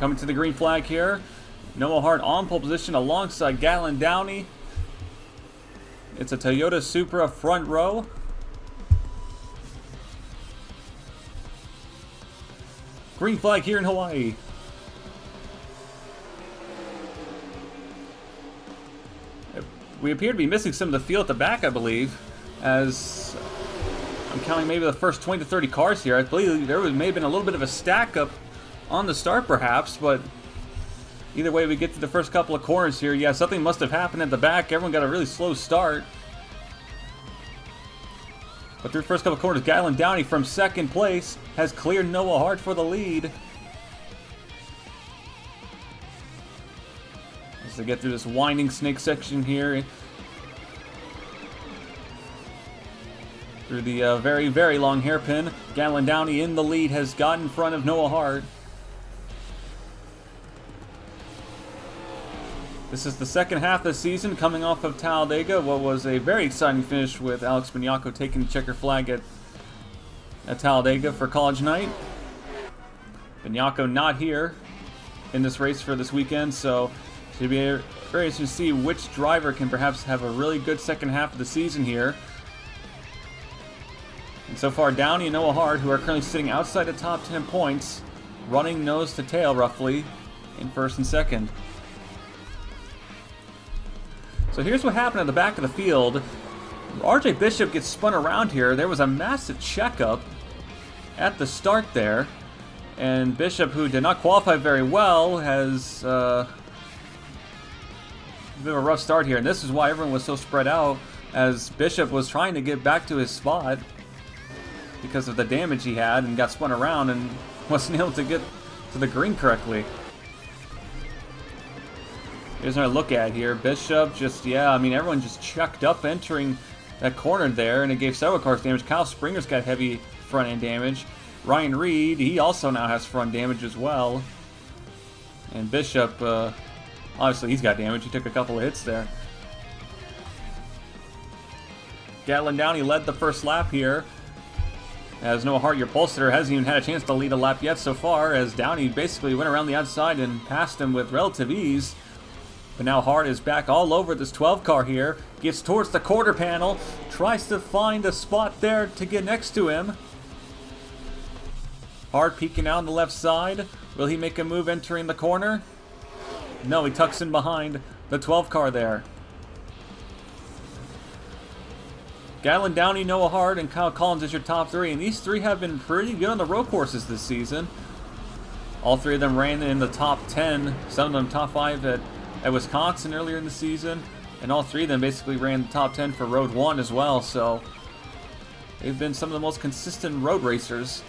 Coming to the green flag here. Noah Hart on pole position alongside Gatlin Downey. It's a Toyota Supra front row. Green flag here in Hawaii. We appear to be missing some of the field at the back, I believe, as I'm counting maybe the first 20 to 30 cars here. I believe there may have been a little bit of a stack up on the start perhaps, but either way we get to the first couple of corners here. Yeah, something must have happened at the back. Everyone got a really slow start. But through the first couple of corners, Gatlin Downey from second place has cleared Noah Hart for the lead. As they get through this winding snake section here. Through the very, very long hairpin. Gatlin Downey in the lead has got in front of Noah Hart. This is the second half of the season coming off of Talladega. What was a very exciting finish with Alex Beniaco taking the checker flag at Talladega for college night. Beniaco not here in this race for this weekend, so it should be very interesting to see which driver can perhaps have a really good second half of the season here. And so far, Downey and Noah Hart, who are currently sitting outside the top 10 points, running nose to tail roughly in first and second. So here's what happened at the back of the field. RJ Bishop gets spun around here. There was a massive checkup at the start there. And Bishop, who did not qualify very well, has a bit of a rough start here. And this is why everyone was so spread out, as Bishop was trying to get back to his spot because of the damage he had and got spun around and wasn't able to get to the green correctly. Here's another look at here. Bishop just, yeah, I mean, everyone just chucked up entering that corner there, and it gave several cars damage. Kyle Springer's got heavy front end damage. Ryan Reed, he also now has front damage as well. And Bishop, obviously he's got damage. He took a couple of hits there. Gatlin Downey led the first lap here. As Noah Hart, your pole sitter, hasn't even had a chance to lead a lap yet so far, as Downey basically went around the outside and passed him with relative ease. But now Hart is back all over this 12 car here. Gets towards the quarter panel. Tries to find a spot there to get next to him. Hart peeking out on the left side. Will he make a move entering the corner? No, he tucks in behind the 12 car there. Gatlin Downey, Noah Hart, and Kyle Collins is your top three. And these three have been pretty good on the road courses this season. All three of them ran in the top 10. Some of them top 5 at Wisconsin earlier in the season, and all three of them basically ran the top 10 for Road 1 as well, so they've been some of the most consistent road racers.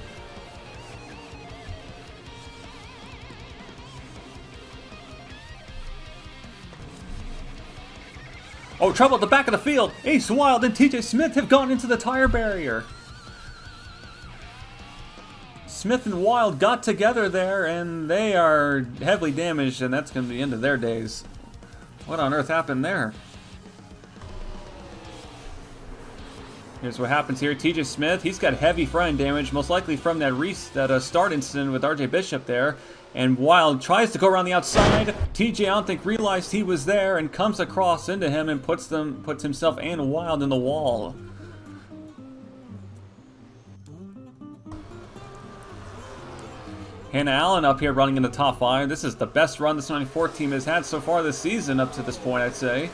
Oh, trouble at the back of the field! Ace Wild and TJ Smith have gone into the tire barrier. Smith and Wild got together there, and they are heavily damaged, and that's going to be the end of their days. What on earth happened there? Here's what happens here. TJ Smith, he's got heavy front damage, most likely from that start incident with RJ Bishop there. And Wild tries to go around the outside. TJ, I don't think, realized he was there and comes across into him and puts himself and Wild in the wall. Hannah Allen up here running in the top 5. This is the best run this 94 team has had so far this season up to this point, I'd say.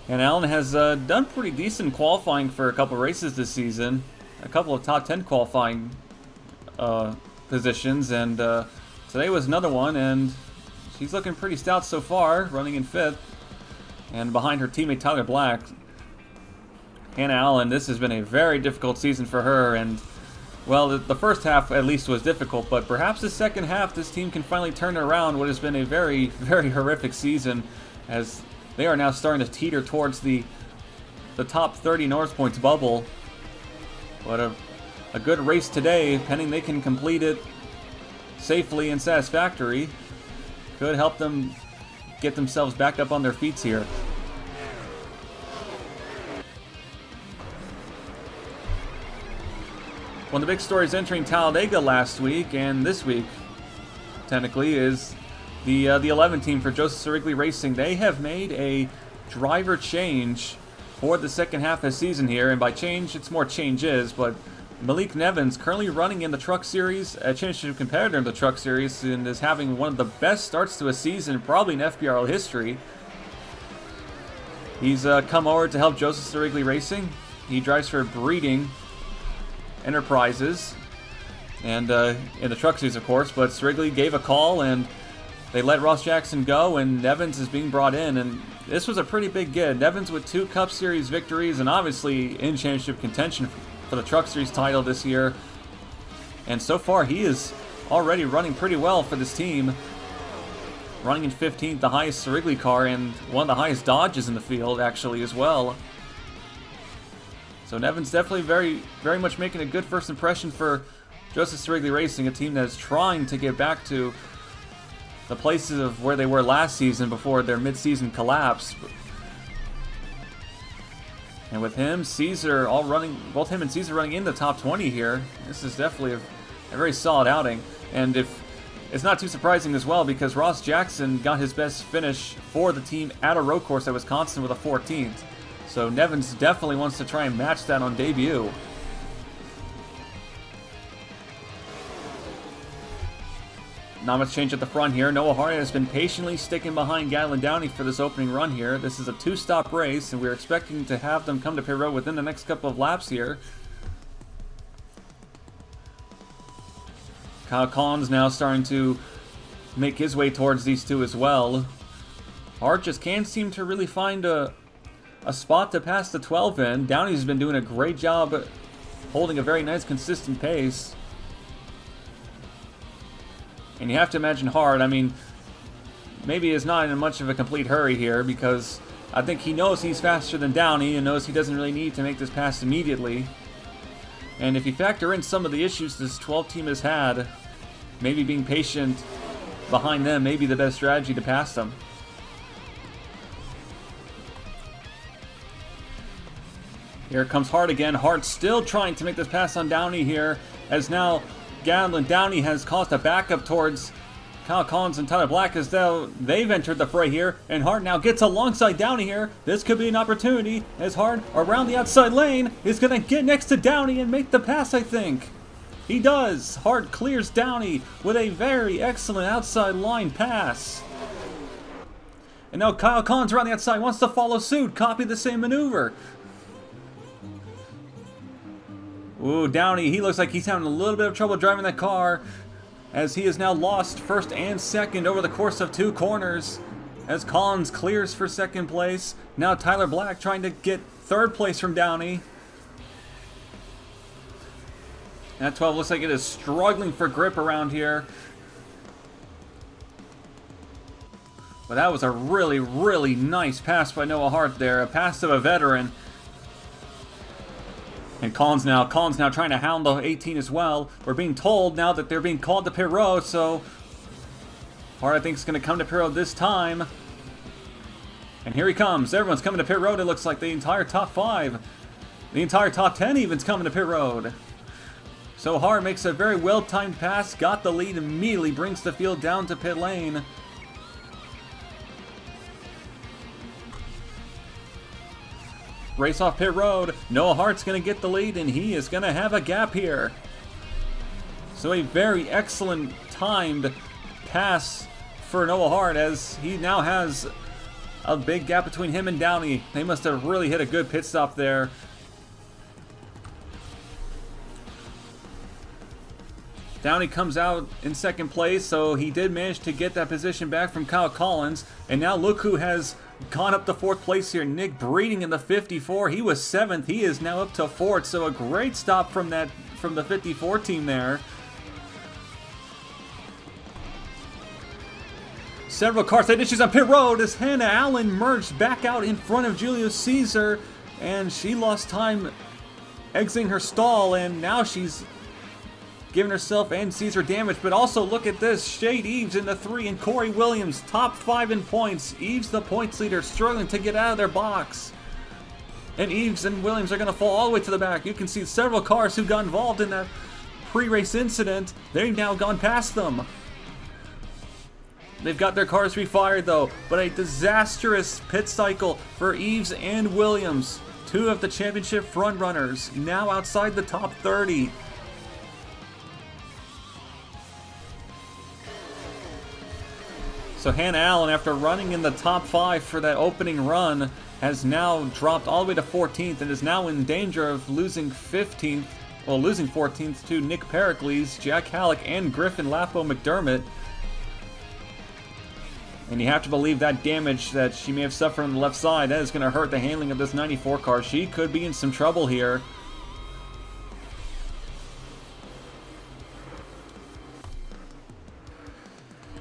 Hannah Allen has done pretty decent qualifying for a couple races this season. A couple of top 10 qualifying positions, and today was another one, and she's looking pretty stout so far, running in 5th. And behind her teammate Tyler Black. Hannah Allen, this has been a very difficult season for her, and well, the first half at least was difficult, but perhaps the second half this team can finally turn around what has been a very, very horrific season, as they are now starting to teeter towards the top 30 Norris points bubble. But a good race today, pending they can complete it safely and satisfactory, could help them get themselves back up on their feet here. One of the big stories entering Talladega last week and this week technically, is the 11 team for Joseph Sirigley Racing. They have made a driver change for the second half of the season here, and by change, it's more changes, but Malik Nevins, currently running in the Truck Series, a championship competitor in the Truck Series, and is having one of the best starts to a season, probably in FBRL history. He's come over to help Joseph Sirigley Racing. He drives for Breeding Enterprises, and in the Truck Series, of course, but Sirigley gave a call, and they let Ross Jackson go, and Nevins is being brought in, and this was a pretty big get. Nevins with 2 Cup Series victories, and obviously in championship contention for the Truck Series title this year. And so far, he is already running pretty well for this team. Running in 15th, the highest Sirigley car, and one of the highest Dodges in the field, actually, as well. So Nevins definitely very much making a good first impression for Joseph Sirigley Racing, a team that is trying to get back to the places of where they were last season before their mid-season collapse. And with him, Caesar all running, both him and Caesar running in the top 20 here, this is definitely a very solid outing. And if it's not too surprising as well, because Ross Jackson got his best finish for the team at a road course at Wisconsin with a 14th. So Nevins definitely wants to try and match that on debut. Not much change at the front here. Noah Hardee has been patiently sticking behind Gatlin Downey for this opening run here. This is a 2-stop race, and we're expecting to have them come to pit road within the next couple of laps here. Kyle Collins now starting to make his way towards these two as well. Hart just can't seem to really find a spot to pass the 12 in. Downey's been doing a great job holding a very nice, consistent pace. And you have to imagine Hart, I mean, maybe is not in much of a complete hurry here, because I think he knows he's faster than Downey and knows he doesn't really need to make this pass immediately. And if you factor in some of the issues this 12 team has had, maybe being patient behind them may be the best strategy to pass them. Here comes Hart again. Hart still trying to make this pass on Downey here, as now Gatlin Downey has caused a backup towards Kyle Collins and Tyler Black, as though they've entered the fray here, and Hart now gets alongside Downey here. This could be an opportunity, as Hart around the outside lane is going to get next to Downey and make the pass, I think. He does. Hart clears Downey with a very excellent outside line pass. And now Kyle Collins around the outside wants to follow suit, copy the same maneuver. Ooh, Downey, he looks like he's having a little bit of trouble driving that car, as he has now lost first and second over the course of 2 corners, as Collins clears for second place. Now Tyler Black trying to get third place from Downey. That 12 looks like it is struggling for grip around here. But that was a really, really nice pass by Noah Hart there, a pass to a veteran. And Collins now trying to hound the 18 as well. We're being told now that they're being called to pit road, so Hart, I think, is going to come to pit road this time. And here he comes. Everyone's coming to pit road. It looks like the entire top 5. The entire top 10 even's coming to pit road. So Hart makes a very well-timed pass, got the lead, immediately brings the field down to pit lane. Race off pit road. Noah Hart's going to get the lead, and he is going to have a gap here. So a very excellent timed pass for Noah Hart, as he now has a big gap between him and Downey. They must have really hit a good pit stop there. Downey comes out in second place, so he did manage to get that position back from Kyle Collins. And now look who has gone up to 4th place here. Nick Breeding in the 54. He was 7th. He is now up to 4th. So a great stop from the 54 team there. Several cars had issues on pit road as Hannah Allen merged back out in front of Julius Caesar, and she lost time exiting her stall, and now she's giving herself and Caesar damage. But also look at this, Shade Eves in the 3 and Corey Williams top 5 in points. Eves, the points leader, struggling to get out of their box, and Eves and Williams are going to fall all the way to the back. You can see several cars who got involved in that pre-race incident. They've now gone past them. They've got their cars refired though, but a disastrous pit cycle for Eves and Williams. Two of the championship frontrunners now outside the top 30. So Hannah Allen, after running in the top 5 for that opening run, has now dropped all the way to 14th and is now in danger of losing 15th, well, losing 14th to Nick Pericles, Jack Halleck, and Griffin Lapo McDermott. And you have to believe that damage that she may have suffered on the left side, that is going to hurt the handling of this 94 car. She could be in some trouble here.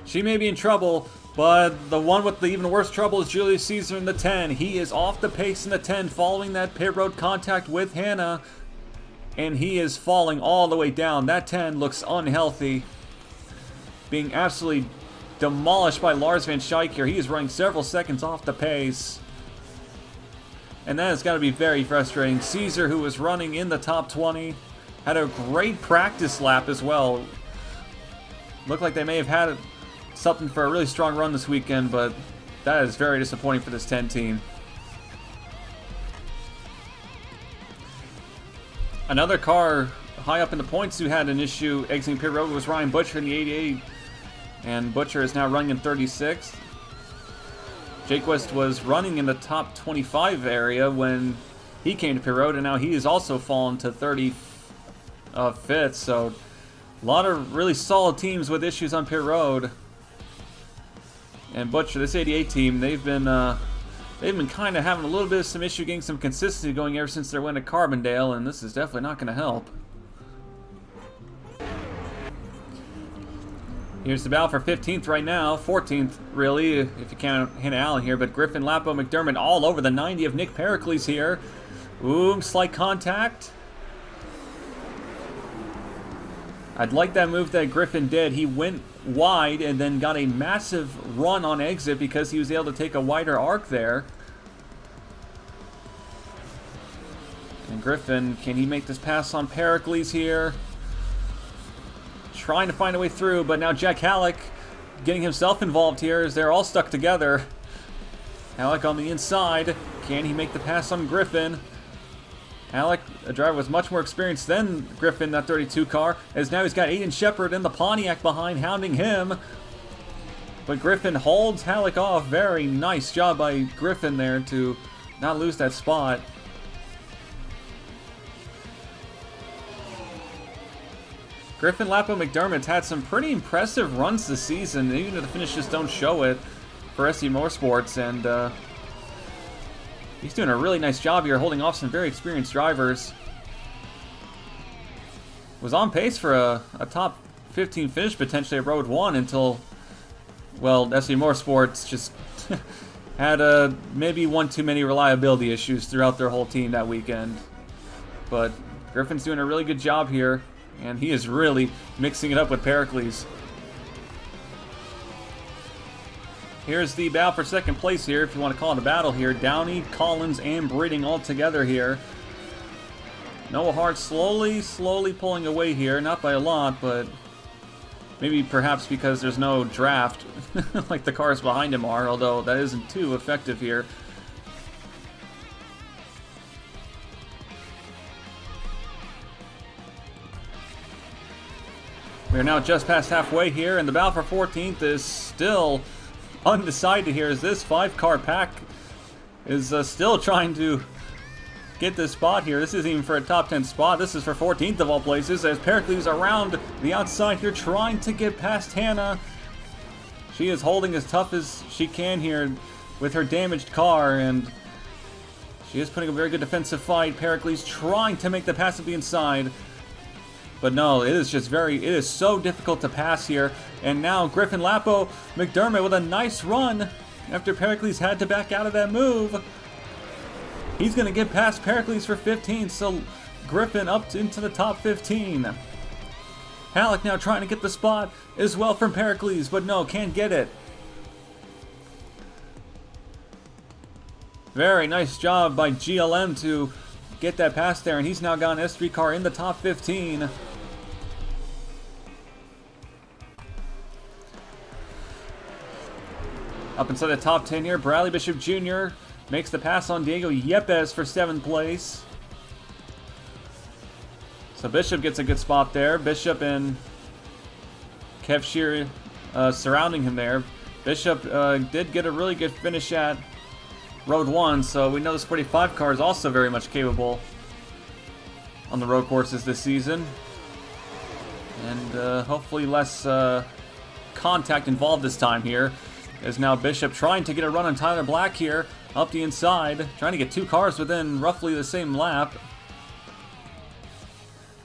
She may be in trouble, but the one with the even worse trouble is Julius Caesar in the 10. He is off the pace in the 10 following that pit road contact with Hannah. And he is falling all the way down. That 10 looks unhealthy. Being absolutely demolished by Lars Van Schaik here. He is running several seconds off the pace. And that has got to be very frustrating. Caesar, who was running in the top 20, had a great practice lap as well. Looked like they may have had something for a really strong run this weekend, but that is very disappointing for this 10 team. Another car high up in the points who had an issue exiting pit road was Ryan Butcher in the 88. And Butcher is now running in 36th. Jake West was running in the top 25 area when he came to pit road, and now he has also fallen to 35th. So a lot of really solid teams with issues on pit road. And Butcher, this 88 team, they've been kind of having a little bit of some issue getting some consistency going ever since their win at Carbondale, and this is definitely not going to help. Here's the battle for 15th right now. 14th, really, if you count Hannah Allen here. But Griffin, Lapo, McDermott all over the 90 of Nick Pericles here. Ooh, slight contact. I'd like that move that Griffin did. He went wide and then got a massive run on exit because he was able to take a wider arc there. And Griffin, can he make this pass on Pericles here? Trying to find a way through, but now Jack Halleck getting himself involved here as they're all stuck together. Halleck on the inside. Can he make the pass on Griffin? Halleck, a driver with much more experience than Griffin, that 32 car, as now he's got Aiden Shepard in the Pontiac behind, hounding him. But Griffin holds Halleck off. Very nice job by Griffin there to not lose that spot. Griffin, Lapo, McDermott's had some pretty impressive runs this season, even if the finishes don't show it for SC Motorsports, and he's doing a really nice job here holding off some very experienced drivers. Was on pace for a top 15 finish potentially at Road 1 until, well, SC Motorsports just had maybe one too many reliability issues throughout their whole team that weekend. But Griffin's doing a really good job here. And he is really mixing it up with Pericles. Here's the battle for second place here, if you want to call it a battle here. Downey, Collins, and Breeding all together here. Noah Hart slowly pulling away here. Not by a lot, but maybe perhaps because there's no draft like the cars behind him are, although that isn't too effective here. We are now just past halfway here, and the battle for 14th is still undecided here, as this 5-car pack is still trying to get this spot here. This isn't even for a top 10 spot. This is for 14th of all places, as Pericles around the outside here trying to get past Hannah. She is holding as tough as she can here with her damaged car, and she is putting a very good defensive fight. Pericles trying to make the pass to the inside. But no, it is so difficult to pass here. And now Griffin, Lapo, McDermott with a nice run after Pericles had to back out of that move. He's going to get past Pericles for 15, so Griffin up into the top 15. Halleck now trying to get the spot as well from Pericles, but no, can't get it. Very nice job by GLM to get that pass there, and he's now got an S3 car in the top 15. Up inside the top 10 here, Bradley Bishop Jr. makes the pass on Diego Yepes for 7th place. So Bishop gets a good spot there. Bishop and Kev Shear surrounding him there. Bishop did get a really good finish at Road 1, so we know this 45 car is also very much capable on the road courses this season. And hopefully less contact involved this time here. As now Bishop trying to get a run on Tyler Black here, up the inside, trying to get 2 cars within roughly the same lap.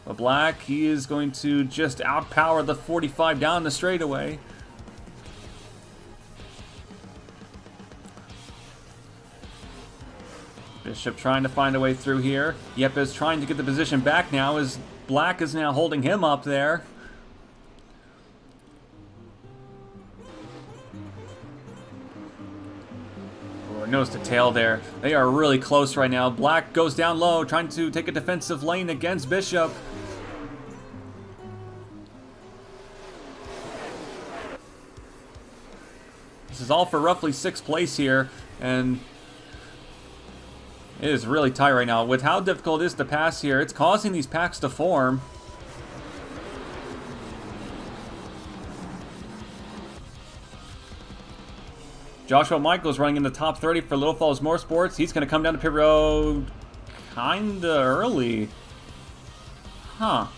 But Black, he is going to just outpower the 45 down the straightaway. Bishop trying to find a way through here. Yepes trying to get the position back now as Black is now holding him up there. Nose to tail there. They are really close right now. Black goes down low, trying to take a defensive lane against Bishop. This is all for roughly 6th place here, and it is really tight right now. With how difficult it is to pass here, it's causing these packs to form. Joshua Michaels running in the top 30 for Little Falls Motorsports. He's going to come down to pit road kind of early. Huh.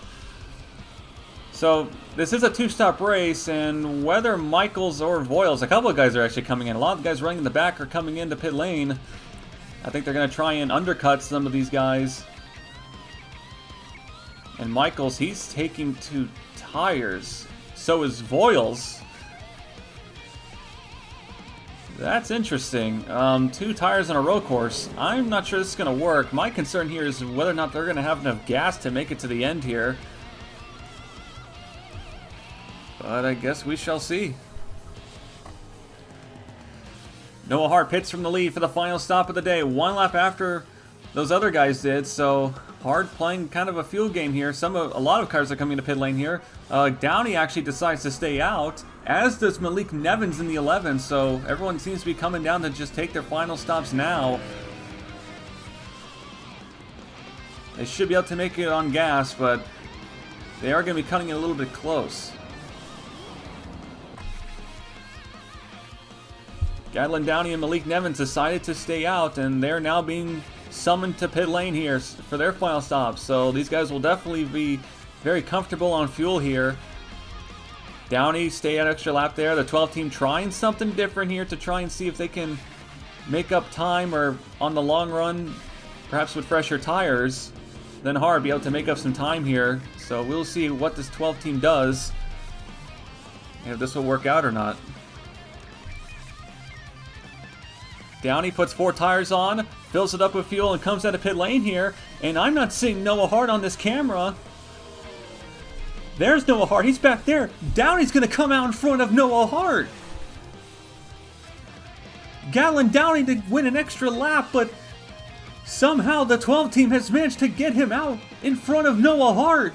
So this is a 2-stop race, and whether Michaels or Voiles, a couple of guys are actually coming in. A lot of the guys running in the back are coming into pit lane. I think they're going to try and undercut some of these guys. And Michaels, he's taking 2 tires. So is Voiles. That's interesting. 2 tires on a road course. I'm not sure this is going to work. My concern here is whether or not they're going to have enough gas to make it to the end here. But I guess we shall see. Noah Hart pits from the lead for the final stop of the day. 1 lap after those other guys did, so Hart playing kind of a fuel game here. A lot of cars are coming to pit lane here. Downey actually decides to stay out, as does Malik Nevins in the 11, so everyone seems to be coming down to just take their final stops now. They should be able to make it on gas, but they are going to be cutting it a little bit close. Gadlin Downey and Malik Nevins decided to stay out, and they're now being summoned to pit lane here for their final stops. So these guys will definitely be very comfortable on fuel here. Downey stay at extra lap there. The 12 team trying something different here to try and see if they can make up time, or on the long run, perhaps with fresher tires, then Hard be able to make up some time here. So we'll see what this 12 team does, and if this will work out or not. Downey puts 4 tires on, fills it up with fuel, and comes out of pit lane here. And I'm not seeing Noah Hart on this camera. There's Noah Hart. He's back there. Downey's going to come out in front of Noah Hart. Gadlin Downey to win an extra lap, but somehow the 12 team has managed to get him out in front of Noah Hart.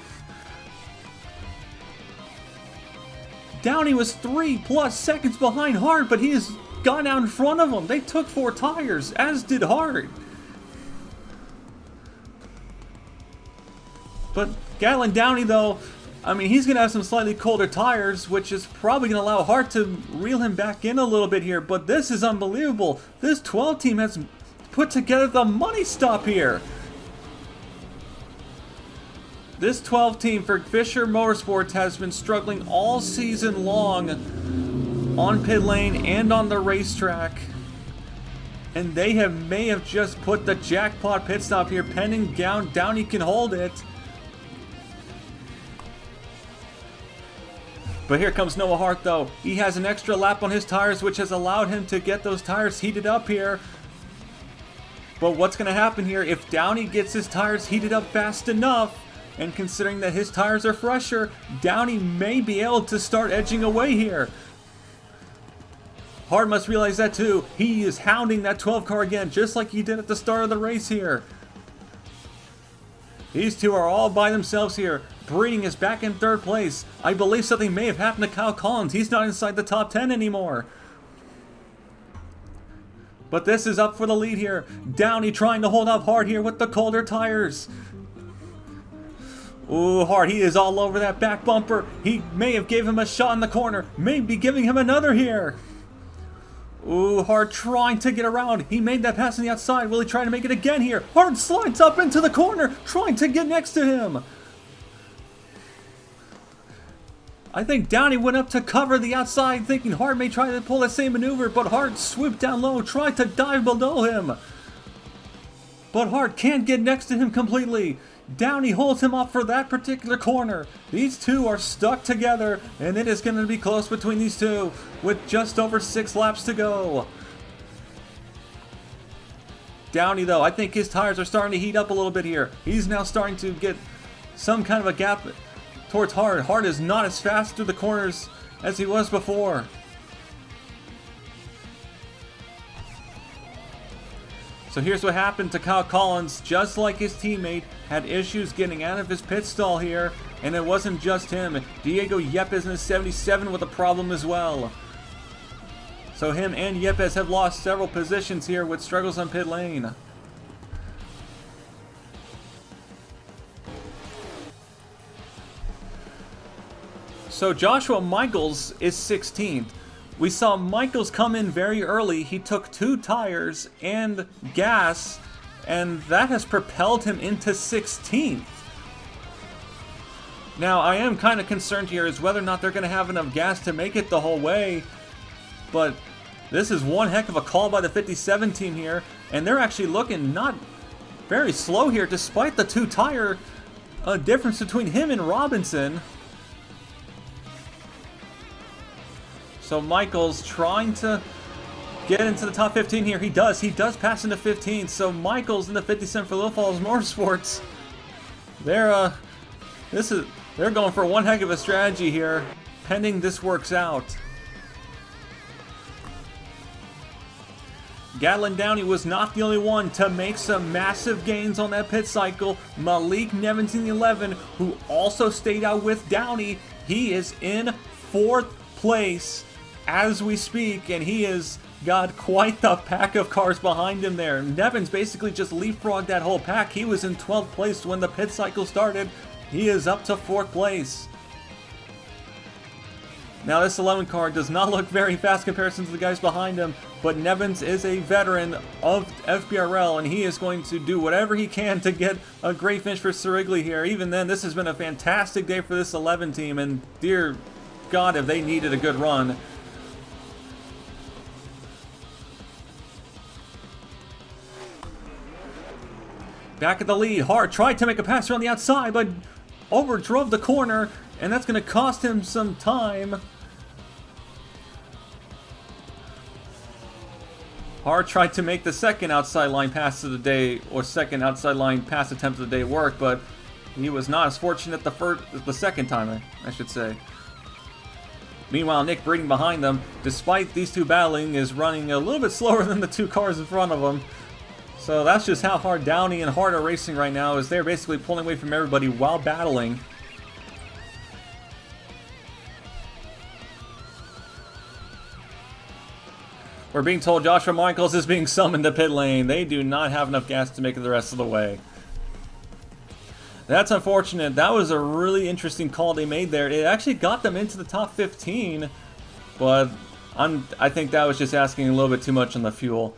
Downey was 3+ seconds behind Hart, but he has gone out in front of him. They took 4 tires, as did Hart. But Gadlin Downey, though, I mean, he's going to have some slightly colder tires, which is probably going to allow Hart to reel him back in a little bit here. But this is unbelievable. This 12 team has put together the money stop here. This 12 team for Fisher Motorsports has been struggling all season long on pit lane and on the racetrack, and they may have just put the jackpot pit stop here, pending Downey can hold it. But here comes Noah Hart, though. He has an extra lap on his tires, which has allowed him to get those tires heated up here. But what's going to happen here if Downey gets his tires heated up fast enough, and considering that his tires are fresher, Downey may be able to start edging away here. Hart must realize that too. He is hounding that 12 car again, just like he did at the start of the race here. These two are all by themselves here. Breeding is back in 3rd place. I believe something may have happened to Kyle Collins. He's not inside the top 10 anymore. But this is up for the lead here. Downey trying to hold up Hard here with the colder tires. Ooh, Hard, he is all over that back bumper. He may have gave him a shot in the corner. Maybe giving him another here. Ooh, Hard trying to get around. He made that pass on the outside. Will he try to make it again here? Hard slides up into the corner, trying to get next to him. I think Downey went up to cover the outside, thinking Hard may try to pull the same maneuver, but Hard swooped down low, tried to dive below him. But Hard can't get next to him completely. Downey holds him up for that particular corner. These two are stuck together, and it is going to be close between these two, with just over 6 laps to go. Downey, though, I think his tires are starting to heat up a little bit here. He's now starting to get some kind of a gap towards Hard. Hard is not as fast through the corners as he was before. So here's what happened to Kyle Collins. Just like his teammate, had issues getting out of his pit stall here, and it wasn't just him. Diego Yepes in his 77 with a problem as well. So him and Yepes have lost several positions here with struggles on pit lane. So Joshua Michaels is 16th. We saw Michaels come in very early. He took 2 tires and gas, and that has propelled him into 16th. Now, I am kind of concerned here as whether or not they're going to have enough gas to make it the whole way, but this is one heck of a call by the 57 team here, and they're actually looking not very slow here despite the 2 tire difference between him and Robinson. So Michaels trying to get into the top 15 here. He does pass into 15. So Michaels in the 57 for Little Falls Motorsports. They're going for one heck of a strategy here, pending this works out. Gatlin Downey was not the only one to make some massive gains on that pit cycle. Malik Nevins in the 11, who also stayed out with Downey. He is in 4th place as we speak, and he has got quite the pack of cars behind him there. Nevins basically just leapfrogged that whole pack. He was in 12th place when the pit cycle started. He is up to 4th place. Now this 11 car does not look very fast in comparison to the guys behind him, but Nevins is a veteran of FBRL, and he is going to do whatever he can to get a great finish for Sir Wrigley here. Even then, this has been a fantastic day for this 11 team, and dear God, if they needed a good run. Back at the lead, Hard tried to make a pass around the outside, but overdrove the corner, and that's going to cost him some time. Hard tried to make the second outside line pass of the day, or second outside line pass attempt of the day work, but he was not as fortunate the second time, I should say. Meanwhile, Nick Breeding behind them, despite these two battling, is running a little bit slower than the 2 cars in front of him. So that's just how hard Downey and Hard are racing right now, is they're basically pulling away from everybody while battling. We're being told Joshua Michaels is being summoned to pit lane. They do not have enough gas to make it the rest of the way. That's unfortunate. That was a really interesting call they made there. It actually got them into the top 15, but I think that was just asking a little bit too much on the fuel.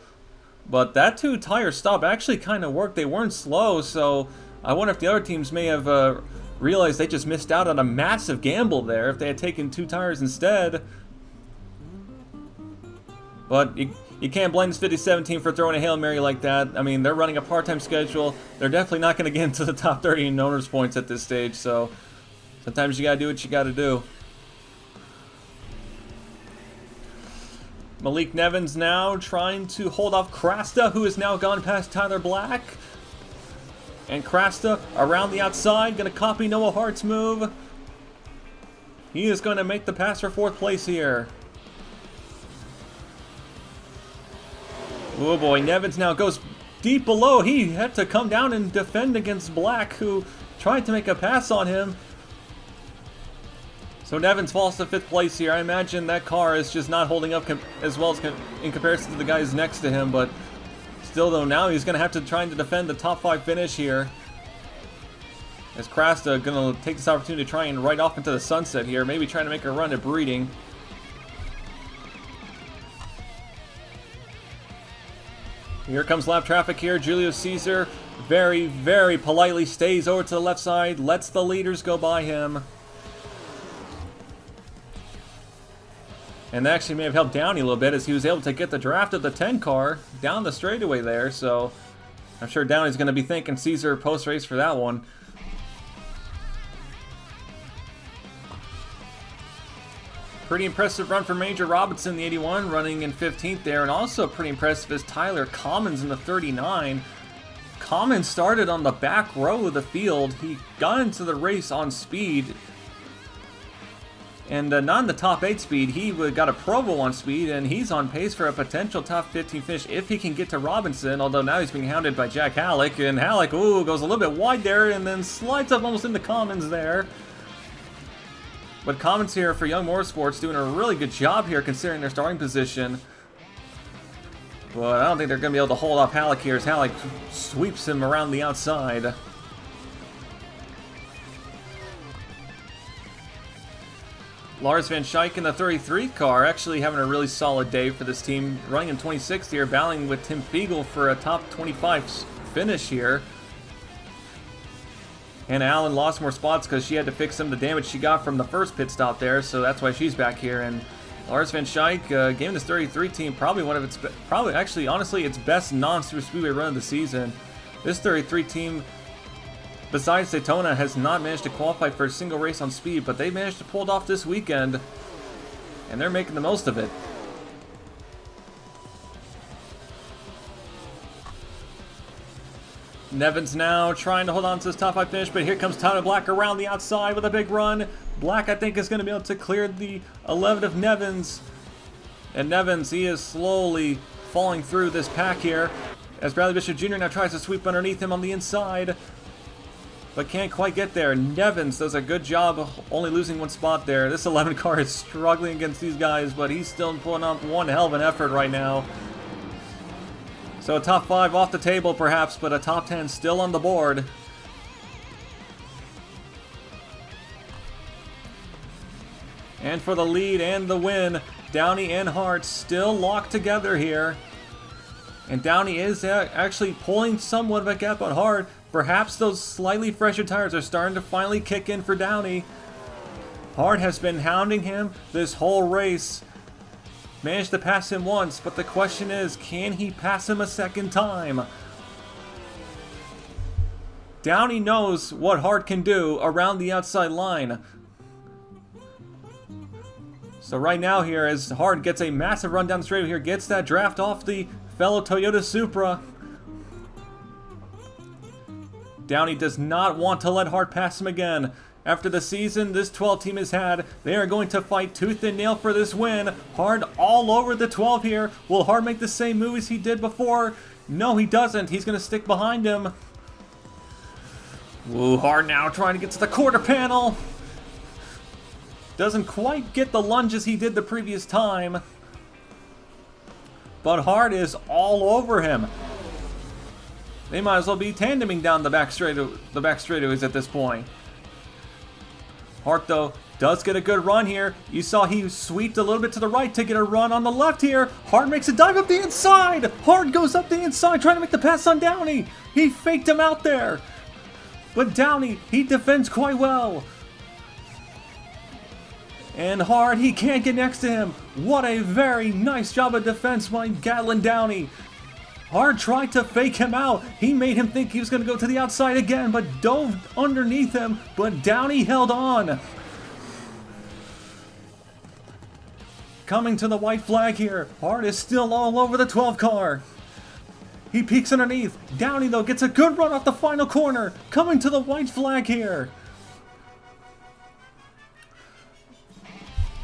But that 2 tire stop actually kind of worked. They weren't slow, so I wonder if the other teams may have realized they just missed out on a massive gamble there if they had taken 2 tires instead. But you can't blame this 57 team for throwing a Hail Mary like that. I mean, they're running a part-time schedule. They're definitely not going to get into the top 30 in owners points at this stage, so sometimes you got to do what you got to do. Malik Nevins now trying to hold off Krasta, who has now gone past Tyler Black. And Krasta around the outside, going to copy Noah Hart's move. He is going to make the pass for 4th place here. Oh boy, Nevins now goes deep below. He had to come down and defend against Black, who tried to make a pass on him. So So Nevins falls to 5th place here. I imagine that car is just not holding up as well as in comparison to the guys next to him, but still though, now he's going to have to try to defend the top 5 finish here. As Krasta going to take this opportunity to try and ride off into the sunset here, maybe trying to make a run at breeding. Here comes lap traffic here. Julio Caesar very, very politely stays over to the left side, lets the leaders go by him. And that actually may have helped Downey a little bit as he was able to get the draft of the 10 car down the straightaway there. So I'm sure Downey's going to be thanking Caesar post-race for that one. Pretty impressive run for Major Robinson in the 81, running in 15th there. And also pretty impressive is Tyler Commons in the 39. Commons started on the back row of the field. He got into the race on speed. And not in the top 8 speed, he got a Provo on speed, and he's on pace for a potential top 15 finish if he can get to Robinson, although now he's being hounded by Jack Halleck, and Halleck, ooh, goes a little bit wide there, and then slides up almost into Commons there. But Commons here for Young Motorsports doing a really good job here considering their starting position. But I don't think they're going to be able to hold off Halleck here as Halleck sweeps him around the outside. Lars Van Schaik in the 33 car, actually having a really solid day for this team. Running in 26th here, battling with Tim Fiegel for a top 25 finish here. Hannah Allen lost more spots because she had to fix some of the damage she got from the first pit stop there, so that's why she's back here. And Lars Van Schaik gave this 33 team probably one of its, honestly, its best non-super speedway run of the season. This 33 team, besides Daytona, has not managed to qualify for a single race on speed, but they managed to pull it off this weekend, and they're making the most of it. Nevins now trying to hold on to this top 5 finish, but here comes Tyler Black around the outside with a big run. Black, I think, is going to be able to clear the 11 of Nevins. And Nevins, he is slowly falling through this pack here, as Bradley Bishop Jr. now tries to sweep underneath him on the inside, but can't quite get there. Nevins does a good job of only losing one spot there. This 11 car is struggling against these guys, but he's still pulling up one hell of an effort right now. So a top 5 off the table perhaps, but a top 10 still on the board. And for the lead and the win, Downey and Hart still locked together here. And Downey is actually pulling somewhat of a gap on Hart. Perhaps those slightly fresher tires are starting to finally kick in for Downey. Hart has been hounding him this whole race. Managed to pass him once, but the question is, can he pass him a second time? Downey knows what Hart can do around the outside line. So right now here, as Hart gets a massive run down the straight here, gets that draft off the fellow Toyota Supra. Downey does not want to let Hart pass him again. After the season this 12 team has had, they are going to fight tooth and nail for this win. Hart all over the 12 here. Will Hart make the same move as he did before? No, he doesn't. He's going to stick behind him. Ooh, Hart now trying to get to the quarter panel. Doesn't quite get the lunges he did the previous time. But Hart is all over him. They might as well be tandeming down the back straightaways at this point. Hart, though, does get a good run here. You saw he sweeped a little bit to the right to get a run on the left here. Hart makes a dive up the inside. Hart goes up the inside trying to make the pass on Downey. He faked him out there. But Downey, he defends quite well. And Hart, he can't get next to him. What a very nice job of defense by Gatlin Downey. Hart tried to fake him out. He made him think he was going to go to the outside again, but dove underneath him. But Downey held on. Coming to the white flag here. Hart is still all over the 12 car. He peeks underneath. Downey, though, gets a good run off the final corner. Coming to the white flag here.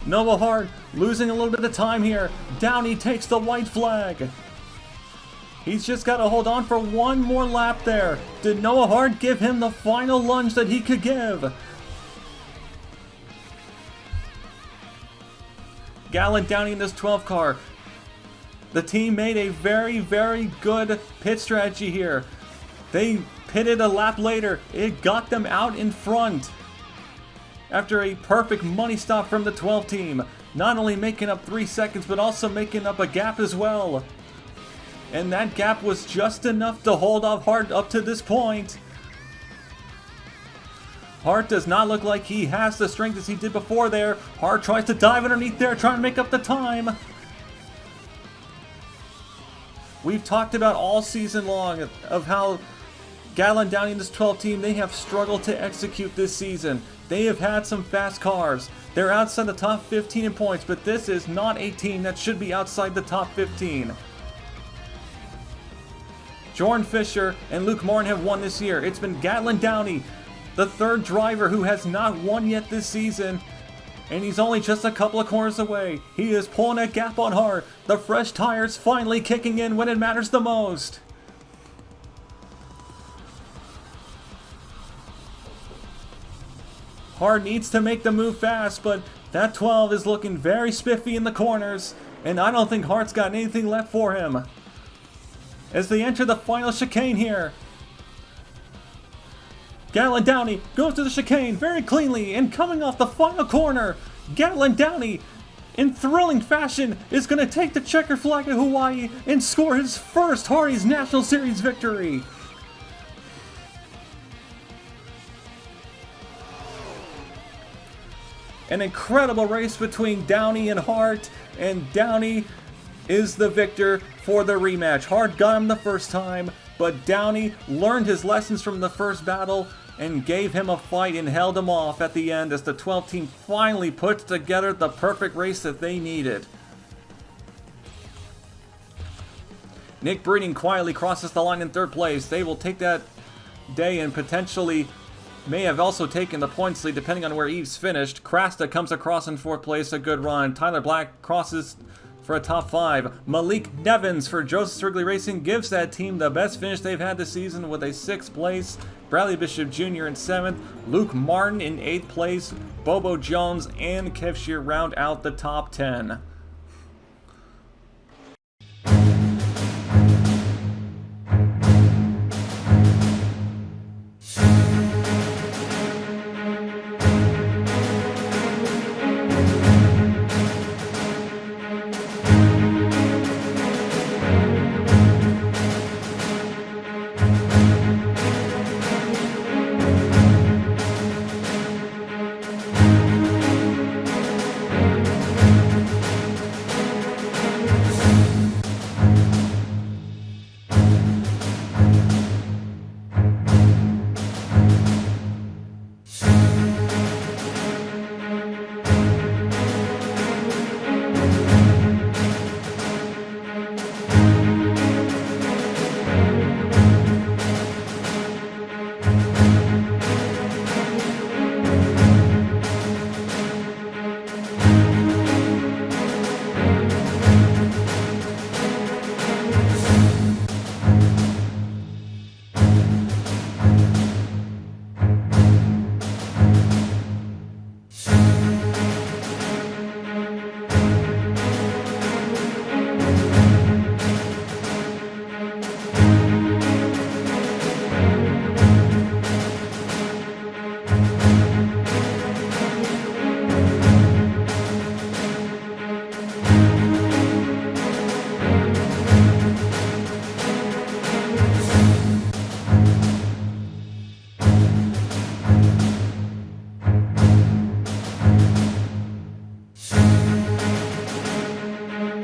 Noah Hart losing a little bit of time here. Downey takes the white flag. He's just got to hold on for one more lap there. Did Noah Hart give him the final lunge that he could give? Gallant Downey in this 12 car. The team made a very, very good pit strategy here. They pitted a lap later. It got them out in front. After a perfect money stop from the 12 team. Not only making up 3 seconds, but also making up a gap as well. And that gap was just enough to hold off Hart up to this point. Hart does not look like he has the strength as he did before there. Hart tries to dive underneath there, trying to make up the time. We've talked about all season long of how Gallant Downey and this 12 team, they have struggled to execute this season. They have had some fast cars. They're outside the top 15 in points, but this is not a team that should be outside the top 15. Jordan Fisher and Luke Martin have won this year. It's been Gallant Downey, the third driver who has not won yet this season. And he's only just a couple of corners away. He is pulling a gap on Hart. The fresh tires finally kicking in when it matters the most. Hart needs to make the move fast, but that 12 is looking very spiffy in the corners. And I don't think Hart's got anything left for him. As they enter the final chicane here. Gallant Downey goes to the chicane very cleanly, and coming off the final corner, Gallant Downey, in thrilling fashion, is going to take the checkered flag of Hawaii and score his first Hardee's National Series victory. An incredible race between Downey and Hart, and Downey is the victor for the rematch. Hart got him the first time, but Downey learned his lessons from the first battle and gave him a fight and held him off at the end as the 12 team finally put together the perfect race that they needed. Nick Breeding quietly crosses the line in third place. They will take that day and potentially may have also taken the points lead depending on where Eves finished. Krasta comes across in fourth place, a good run. Tyler Black crosses for a top 5. Malik Nevins for Joseph Strigley Racing gives that team the best finish they've had this season with a 6th place. Bradley Bishop Jr. in 7th. Luke Martin in 8th place. Bobo Jones and Kev Shear round out the top 10.